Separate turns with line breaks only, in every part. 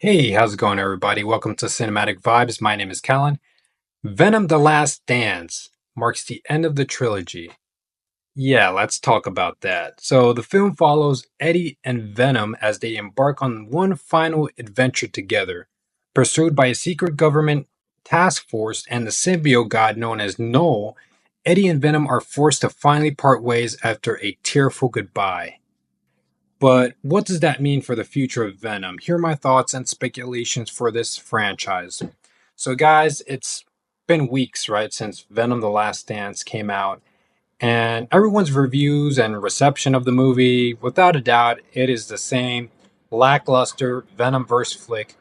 Hey, how's it going, everybody? Welcome to Cinematic Vibes. My name is Kellen. Venom: The Last Dance marks the end of the trilogy. Yeah, let's talk about that. So, the film follows Eddie and Venom as they embark on one final adventure together. Pursued by a secret government task force and the symbiote god known as Null, Eddie and Venom are forced to finally part ways after a tearful goodbye. But what does that mean for the future of Venom? Here are my thoughts and speculations for this franchise. So, guys, it's been weeks, right, since Venom: The Last Dance came out, and everyone's reviews and reception of the movie, without a doubt, it is the same lackluster Venomverse flick.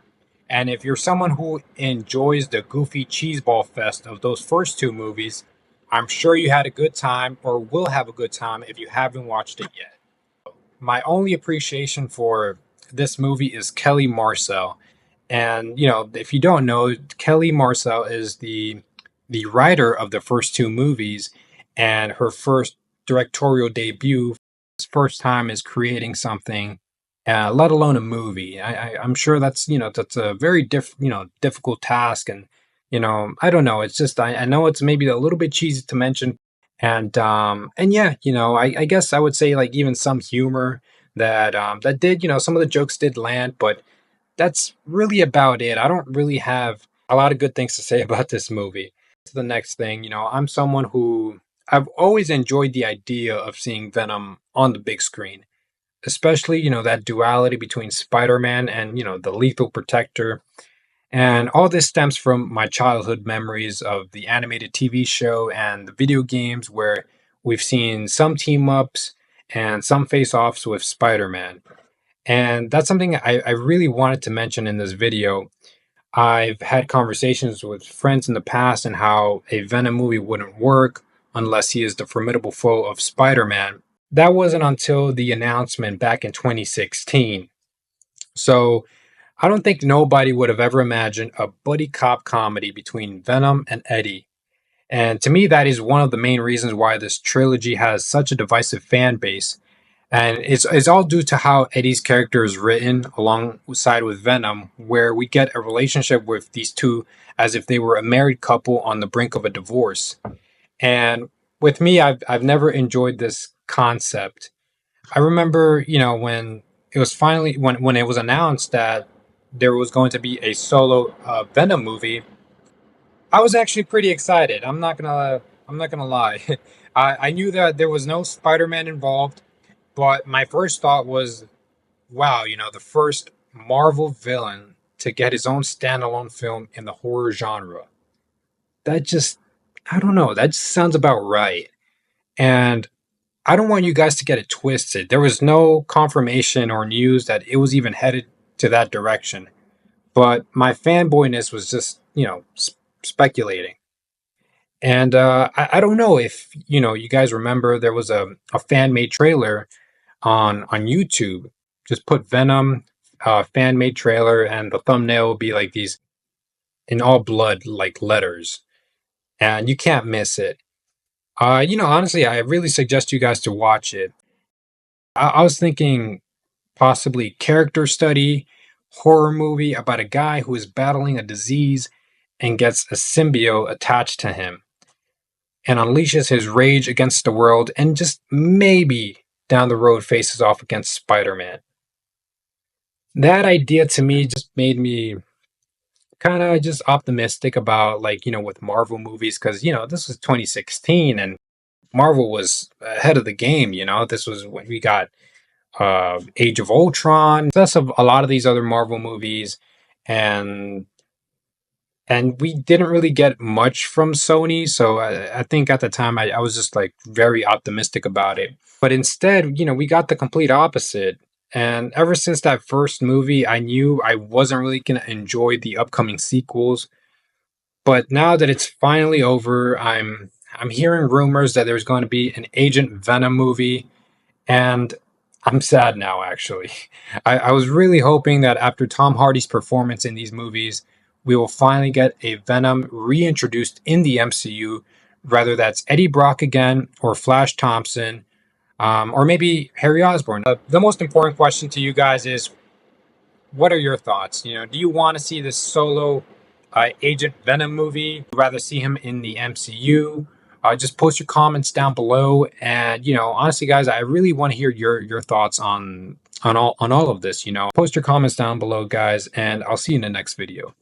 And if you're someone who enjoys the goofy cheeseball fest of those first two movies, I'm sure you had a good time or will have a good time if you haven't watched it yet. My only appreciation for this movie is Kelly Marcel. And if you don't know, Kelly Marcel is the writer of the first two movies, and her first directorial debut. His first time is creating something, let alone a movie. I'm sure that's a very difficult task, and I don't know. It's just I know it's maybe a little bit cheesy to mention, and yeah, I guess I would say like even some humor that did some of the jokes did land, but that's really about it. I don't really have a lot of good things to say about this movie. To the next thing, I'm someone who I've always enjoyed the idea of seeing Venom on the big screen, especially that duality between Spider-Man and the Lethal Protector. And all this stems from my childhood memories of the animated TV show and the video games where we've seen some team ups and some face offs with Spider Man. And that's something I really wanted to mention in this video. I've had conversations with friends in the past and how a Venom movie wouldn't work unless he is the formidable foe of Spider Man. That wasn't until the announcement back in 2016. So I don't think nobody would have ever imagined a buddy cop comedy between Venom and Eddie. And to me, that is one of the main reasons why this trilogy has such a divisive fan base. And it's all due to how Eddie's character is written alongside with Venom, where we get a relationship with these two as if they were a married couple on the brink of a divorce. And with me, I've never enjoyed this concept. I remember, when it was finally when it was announced that there was going to be a solo Venom movie, I was actually pretty excited. I'm not gonna lie. I knew that there was no Spider-Man involved, but my first thought was, wow, the first Marvel villain to get his own standalone film in the horror genre. That just, I don't know, that just sounds about right. And I don't want you guys to get it twisted. There was no confirmation or news that it was even headed to that direction. But my fanboyness was just, speculating. And I don't know if, you guys remember there was a fan made trailer on YouTube. Just put Venom fan made trailer, and the thumbnail will be like these in all blood like letters. And you can't miss it. Honestly, I really suggest you guys to watch it. I was thinking possibly character study, horror movie about a guy who is battling a disease and gets a symbiote attached to him and unleashes his rage against the world and just maybe down the road faces off against Spider Man. That idea to me just made me kind of just optimistic about, like, with Marvel movies, because, this was 2016 and Marvel was ahead of the game. This was when we got Age of Ultron, plus of a lot of these other Marvel movies, and we didn't really get much from Sony. So I think at the time I was just like very optimistic about it. But instead, we got the complete opposite. And ever since that first movie, I knew I wasn't really going to enjoy the upcoming sequels. But now that it's finally over, I'm hearing rumors that there's going to be an Agent Venom movie, and I'm sad now, actually. I was really hoping that after Tom Hardy's performance in these movies, we will finally get a Venom reintroduced in the MCU, whether that's Eddie Brock again, or Flash Thompson, or maybe Harry Osborn. The most important question to you guys is, What are your thoughts? Do you want to see this solo Agent Venom movie? Would you rather see him in the MCU? Just post your comments down below, and honestly, guys, I really want to hear your thoughts on all of this. Post your comments down below, guys, and I'll see you in the next video.